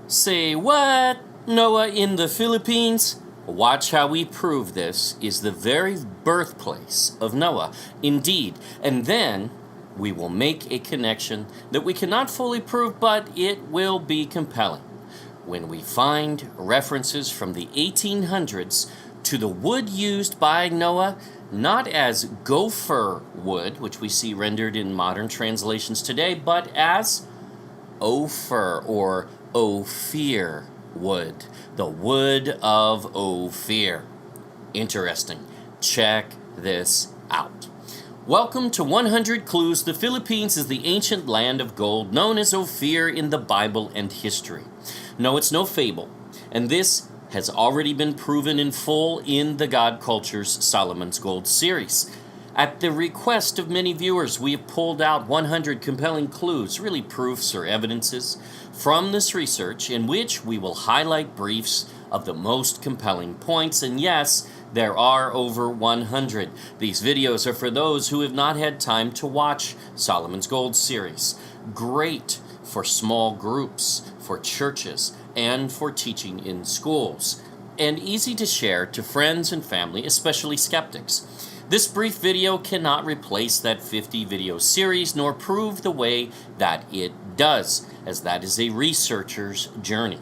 Say what? Noah in the Philippines? Watch how we prove this is the very birthplace of Noah. Indeed. And then we will make a connection that we cannot fully prove, but it will be compelling. When we find references from the 1800s to the wood used by Noah, not as gopher wood, which we see rendered in modern translations today, but as Ophir or Ophir wood, the wood of Ophir. Interesting. Check this out. Welcome to 100 Clues. The Philippines is the ancient land of gold known as Ophir in the Bible and history. No, it's no fable, and this has already been proven in full in the God Culture's Solomon's Gold series. At the request of many viewers, we have pulled out 100 compelling clues, really proofs or evidences, from this research in which we will highlight briefs of the most compelling points. And yes, there are over 100. These videos are for those who have not had time to watch Solomon's Gold series. Great for small groups, for churches, and for teaching in schools. And easy to share to friends and family, especially skeptics. This brief video cannot replace that 50-video series nor prove the way that it does, as that is a researcher's journey.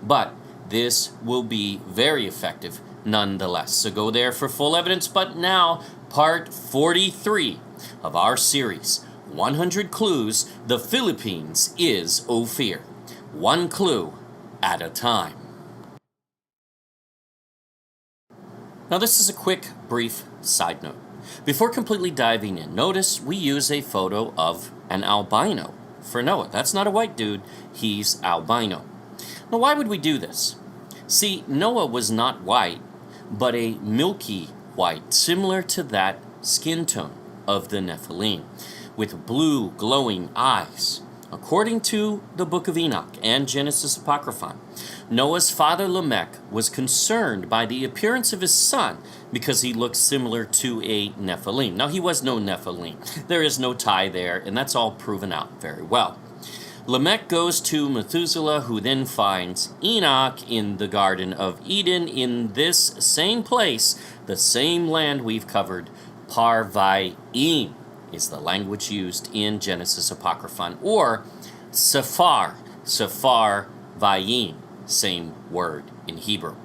But this will be very effective nonetheless. So go there for full evidence. But now, part 43 of our series, 100 Clues, the Philippines is Ophir. One clue at a time. Now this is a quick, brief side note. Before completely diving in, notice we use a photo of an albino for Noah. That's not a white dude, he's albino. Now why would we do this? See, Noah was not white, but a milky white, similar to that skin tone of the Nephilim, with blue glowing eyes. According to the Book of Enoch and Genesis Apocryphon, Noah's father Lamech was concerned by the appearance of his son because he looked similar to a Nephilim. Now, he was no Nephilim. There is no tie there, and that's all proven out very well. Lamech goes to Methuselah, who then finds Enoch in the Garden of Eden in this same place, the same land we've covered, Parvaim is the language used in Genesis Apocryphon, or Sephar Vayim, same word in Hebrew,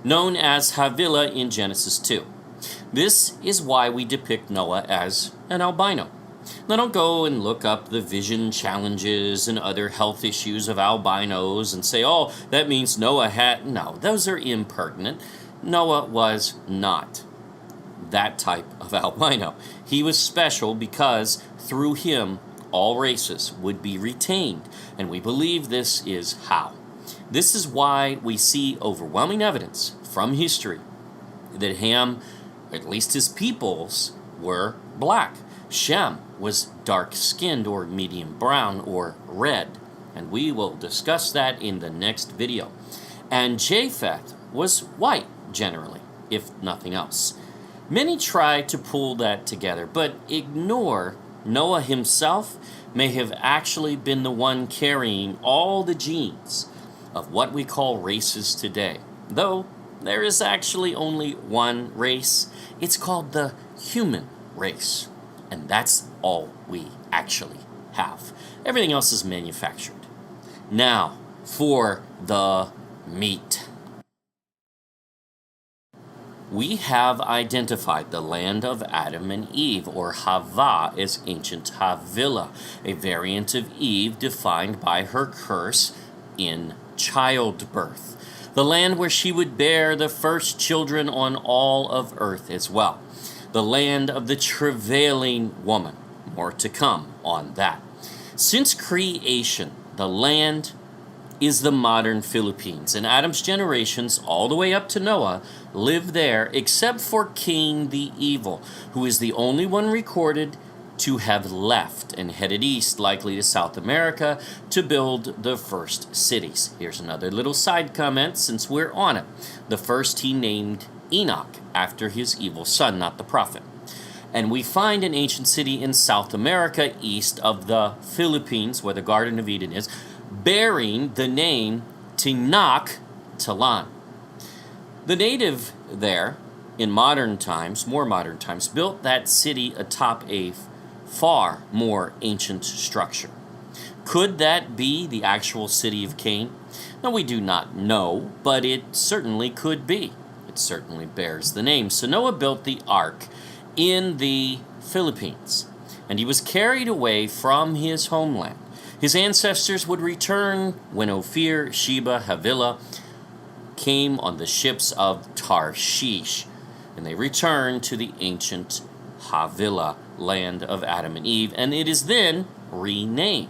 known as Havilah in Genesis 2. This is why we depict Noah as an albino. Now don't go and look up the vision challenges and other health issues of albinos and say, oh, that means Noah had... No, those are impertinent. Noah was not that type of albino. He was special because through him all races would be retained, and we believe this is how. This is why we see overwhelming evidence from history that Ham, at least his peoples, were black. Shem was dark-skinned or medium brown or red, and we will discuss that in the next video. And Japheth was white generally, if nothing else. Many try to pull that together, but ignore Noah himself may have actually been the one carrying all the genes of what we call races today. Though there is actually only one race. It's called the human race. And that's all we actually have. Everything else is manufactured. Now, for the meat. We have identified the land of Adam and Eve, or Hava, as ancient Havilah, a variant of Eve defined by her curse in childbirth. The land where she would bear the first children on all of earth as well. The land of the travailing woman. More to come on that. Since creation, the land is the modern Philippines, and Adam's generations, all the way up to Noah, live there except for Cain the Evil, who is the only one recorded to have left and headed east, likely to South America, to build the first cities. Here's another little side comment since we're on it. The first he named Enoch, after his evil son, not the prophet. And we find an ancient city in South America, east of the Philippines, where the Garden of Eden is, bearing the name Tinak Talan. The native there, in modern times, more modern times, built that city atop a far more ancient structure. Could that be the actual city of Cain? Now, we do not know, but it certainly could be. It certainly bears the name. So Noah built the ark in the Philippines, and he was carried away from his homeland. His ancestors would return when Ophir, Sheba, Havilah came on the ships of Tarshish, and they returned to the ancient Havilah, land of Adam and Eve, and it is then renamed,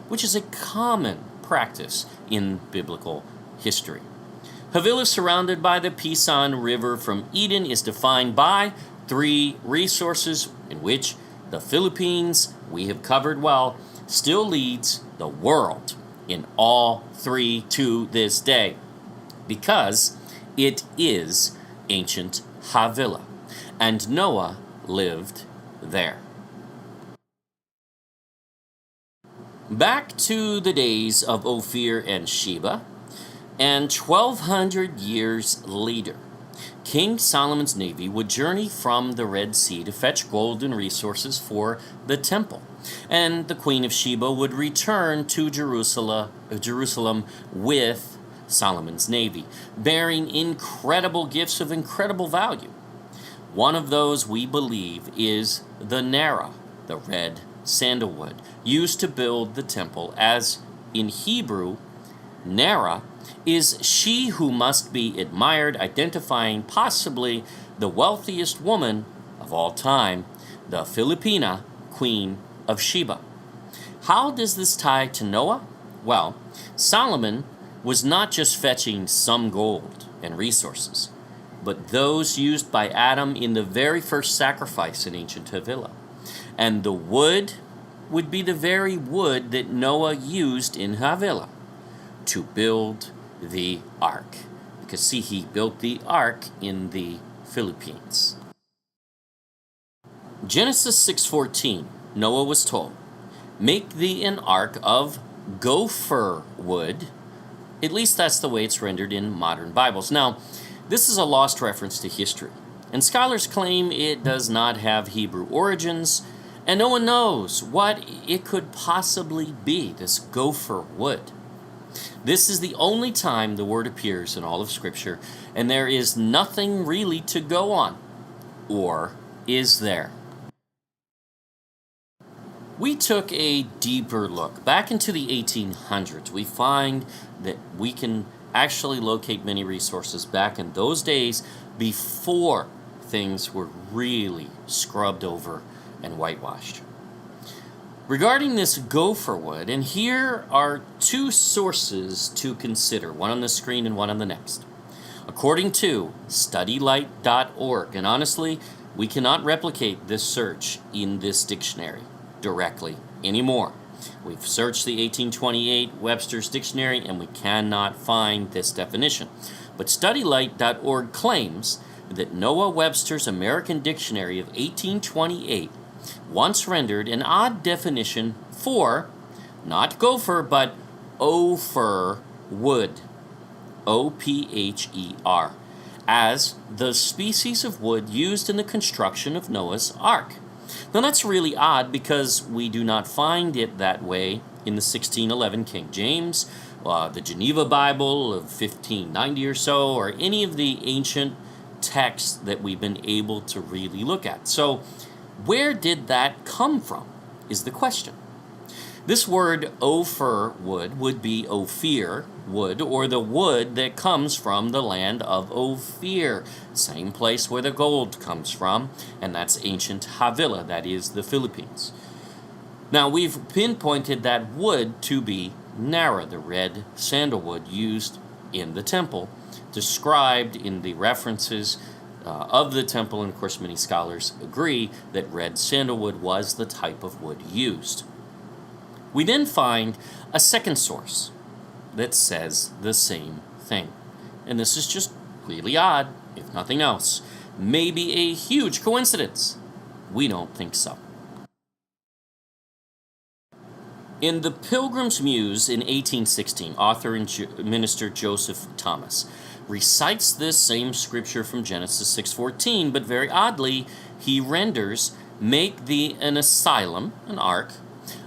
which is a common practice in biblical history. Havilah, surrounded by the Pison River from Eden, is defined by three resources in which the Philippines, we have covered well, still leads the world in all three to this day, because it is ancient Havilah, and Noah lived there. Back to the days of Ophir and Sheba, and 1,200 years later, King Solomon's navy would journey from the Red Sea to fetch gold and resources for the temple, and the Queen of Sheba would return to Jerusalem with Solomon's navy, bearing incredible gifts of incredible value. One of those, we believe, is the nara, the red sandalwood, used to build the temple, as in Hebrew, nara is she who must be admired, identifying possibly the wealthiest woman of all time, the Filipina Queen of Sheba. How does this tie to Noah? Well, Solomon was not just fetching some gold and resources, but those used by Adam in the very first sacrifice in ancient Havilah. And the wood would be the very wood that Noah used in Havilah to build the ark. Because see, he built the ark in the Philippines. Genesis 6:14, Noah was told, "Make thee an ark of gopher wood." At least that's the way it's rendered in modern Bibles. Now, this is a lost reference to history, and scholars claim it does not have Hebrew origins, and no one knows what it could possibly be, this gopher wood. This is the only time the word appears in all of Scripture, and there is nothing really to go on. Or is there? We took a deeper look back into the 1800s. We find that we can actually locate many resources back in those days before things were really scrubbed over and whitewashed. Regarding this gopher wood, and here are two sources to consider, one on the screen and one on the next. According to studylight.org, and honestly, we cannot replicate this search in this dictionary directly anymore. We've searched the 1828 Webster's Dictionary and we cannot find this definition. But studylight.org claims that Noah Webster's American Dictionary of 1828 once rendered an odd definition for, not gopher, but ophir wood, O-P-H-E-R, as the species of wood used in the construction of Noah's Ark. Now that's really odd because we do not find it that way in the 1611 King James, the Geneva Bible of 1590 or so, or any of the ancient texts that we've been able to really look at. So where did that come from is the question. This word ophir wood would be Ophir wood, or the wood that comes from the land of Ophir, same place where the gold comes from, and that's ancient Havilah, that is the Philippines. Now we've pinpointed that wood to be nara, the red sandalwood used in the temple, described in the references of the temple, and of course many scholars agree that red sandalwood was the type of wood used. We then find a second source that says the same thing. And this is just really odd, if nothing else. Maybe a huge coincidence. We don't think so. In The Pilgrim's Muse in 1816, author and minister Joseph Thomas recites this same scripture from Genesis 6:14, but very oddly, he renders, make thee an asylum, an ark,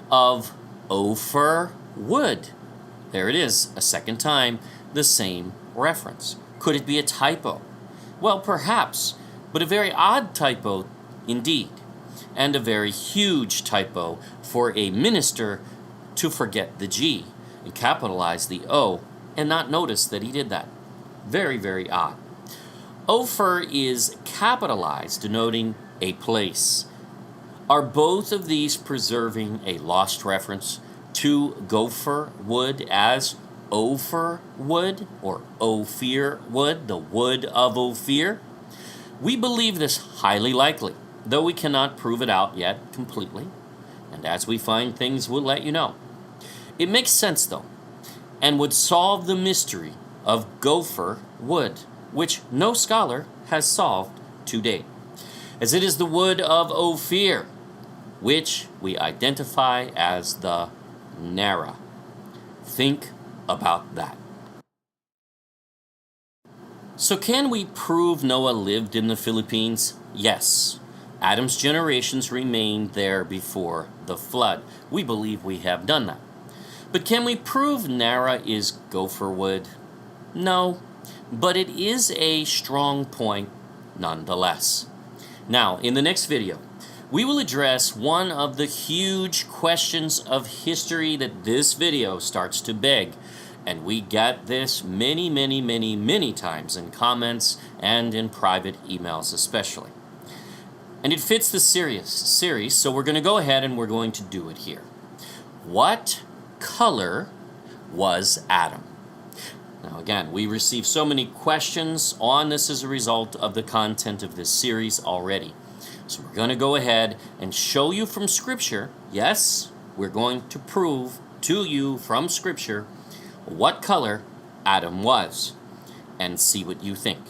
of Ophir wood. There it is, a second time, the same reference. Could it be a typo? Well, perhaps, but a very odd typo indeed, and a very huge typo for a minister to forget the G and capitalize the O and not notice that he did that. Very, very odd. Ophir is capitalized, denoting a place. Are both of these preserving a lost reference to gopher wood as Ophir wood or Ophir wood, the wood of Ophir? We believe this highly likely, though we cannot prove it out yet completely. And as we find things, we'll let you know. It makes sense, though, and would solve the mystery of gopher wood, which no scholar has solved to date, as it is the wood of Ophir, which we identify as the Nara. Think about that. So can we prove Noah lived in the Philippines? Yes. Adam's generations remained there before the flood. We believe we have done that. But can we prove Nara is gopher wood? No, but it is a strong point nonetheless. Now, in the next video, we will address one of the huge questions of history that this video starts to beg. And we get this many, many, many, many times in comments and in private emails especially. And it fits the series, so we're going to go ahead and we're going to do it here. What color was Adam? Now again, we received so many questions on this as a result of the content of this series already. So we're going to go ahead and show you from Scripture. Yes, we're going to prove to you from Scripture what color Adam was and see what you think.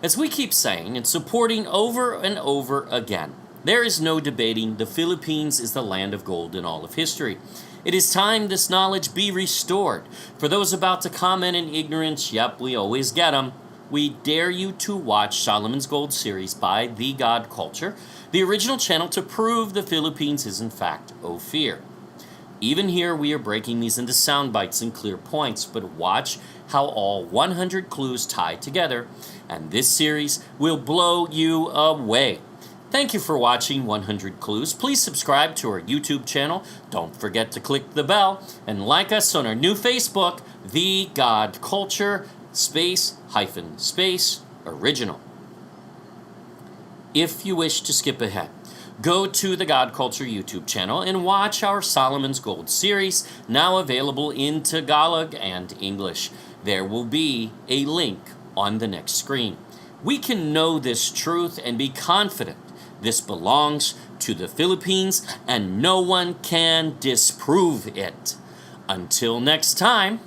As we keep saying and supporting over and over again, there is no debating the Philippines is the land of gold in all of history. It is time this knowledge be restored. For those about to comment in ignorance, yep, we always get them. We dare you to watch Solomon's Gold series by The God Culture, the original channel to prove the Philippines is in fact Ophir. Even here, we are breaking these into sound bites and clear points, but watch how all 100 clues tie together, and this series will blow you away. Thank you for watching 100 Clues. Please subscribe to our YouTube channel. Don't forget to click the bell and like us on our new Facebook, The God Culture, space original. If you wish to skip ahead, go to the God Culture YouTube channel and watch our Solomon's Gold series, now available in Tagalog and English. There will be a link on the next screen. We can know this truth and be confident this belongs to the Philippines and no one can disprove it. Until next time.